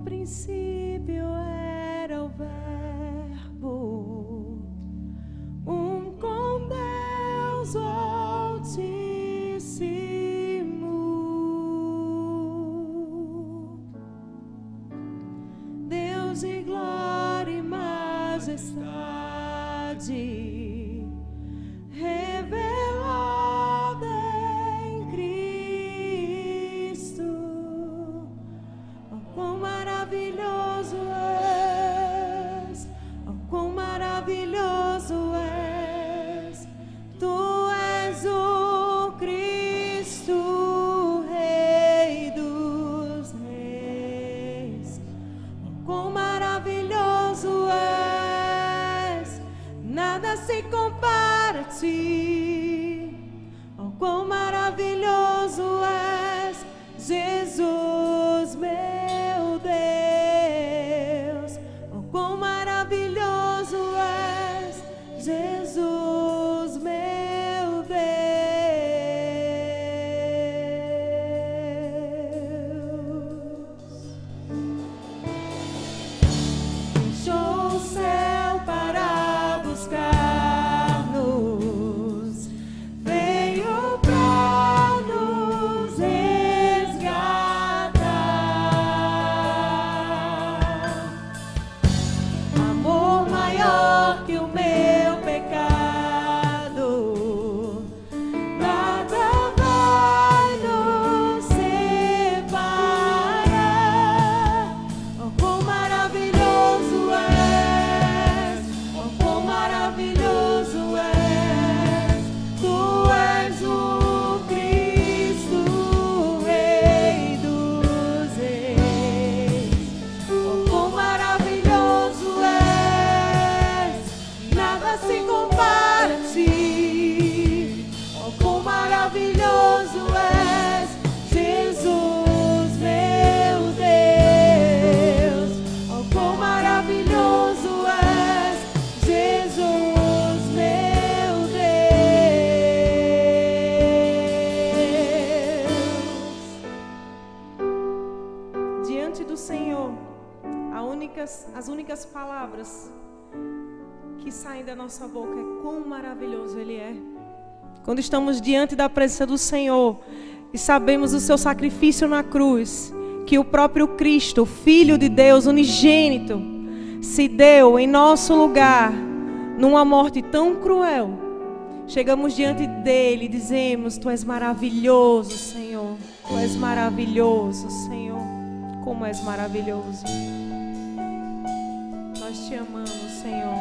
princípio era o Verbo, com Deus o Altíssimo, Deus de glória e majestade, revelada em Cristo. Oh, quão maravilhoso és, oh, quão maravilhoso és. Tu és o Cristo, Rei dos Reis. Oh, quão maravilhoso és, nada se compara a ti. Oh, quão maravilhoso és, Jesus, meu Deus. Oh, quão maravilhoso és, Jesus, meu Deus. Deixou o céu para buscar-nos, veio para nos resgatar. Amor maior que o meu pecado, nada vai nos separar. Oh, quão maravilhoso és, oh, quão maravilhoso és. Tu és o Cristo, Rei dos Reis. Oh, quão maravilhoso és, nada se compara a ti. Oh, quão maravilhoso és, Jesus, meu Deus. Oh, quão maravilhoso és, Jesus, meu Deus. Diante do Senhor, as únicas palavras que saem da nossa boca é quão maravilhoso Ele é. Quando estamos diante da presença do Senhor e sabemos o seu sacrifício na cruz, que o próprio Cristo, Filho de Deus, unigênito, se deu em nosso lugar, numa morte tão cruel, chegamos diante dele e dizemos: Tu és maravilhoso, Senhor. Tu és maravilhoso, Senhor. Como és maravilhoso. Nós te amamos, Senhor.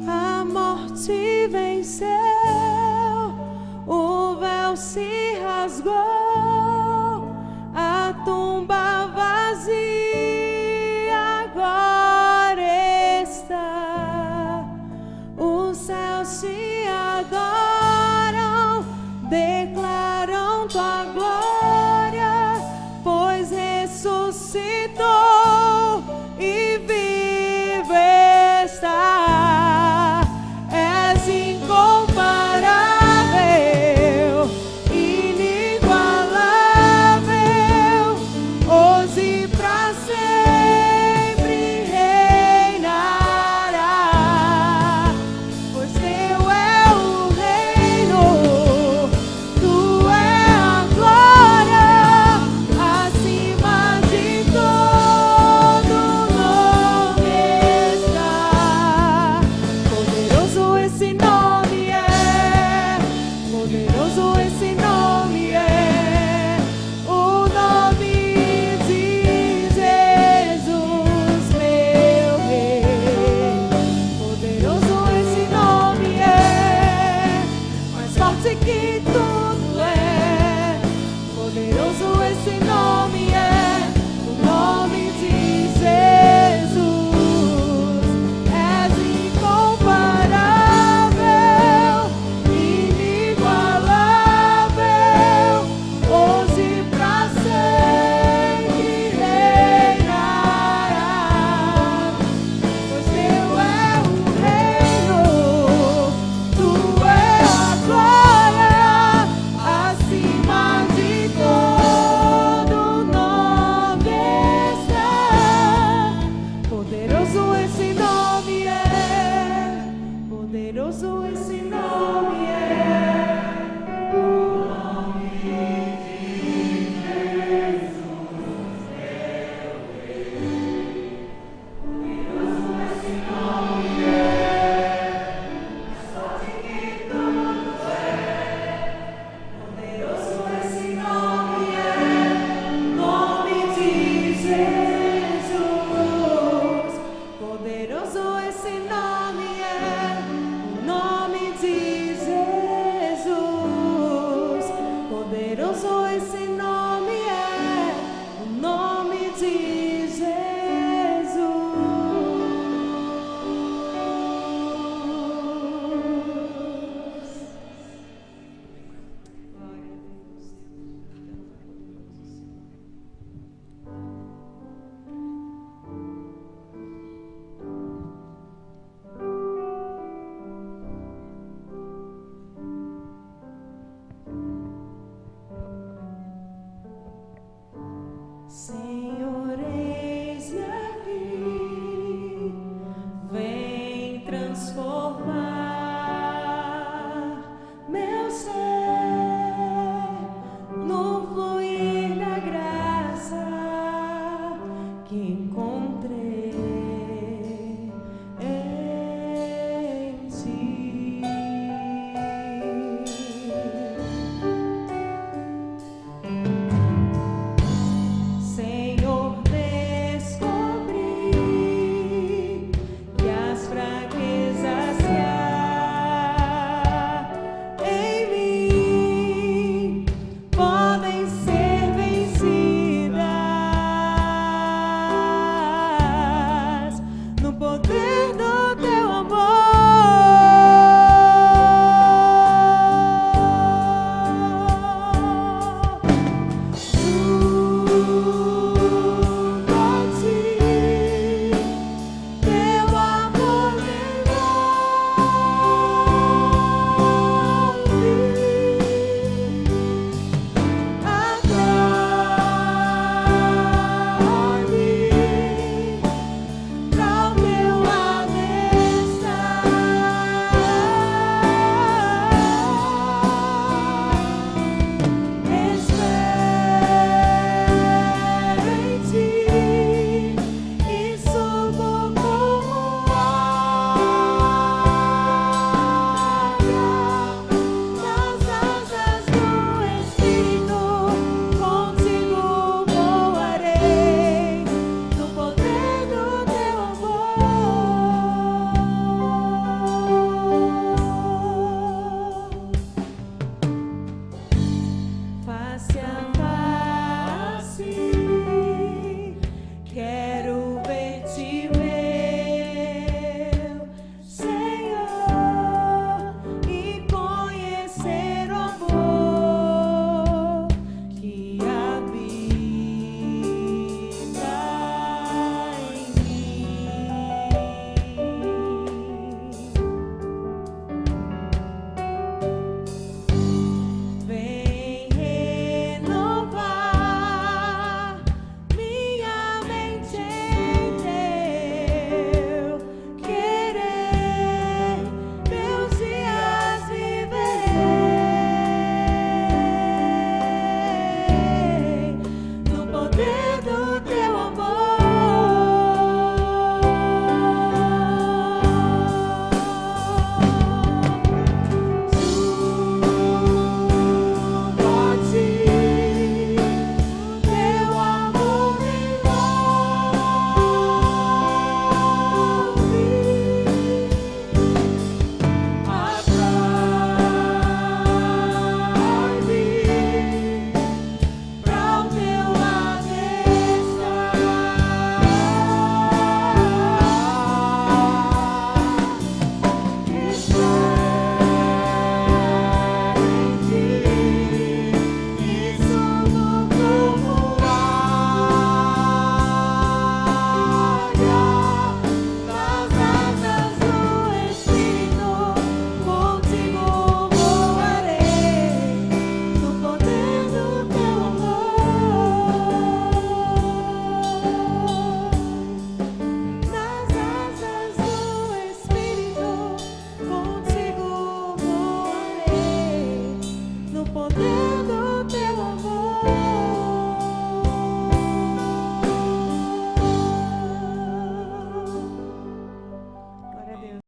A morte venceu, o véu se rasgou, a tumba vazia agora está. Os céus se adoram, declaram tua glória, pois ressuscitou e vivo está. És incomparável, inigualável. transformar.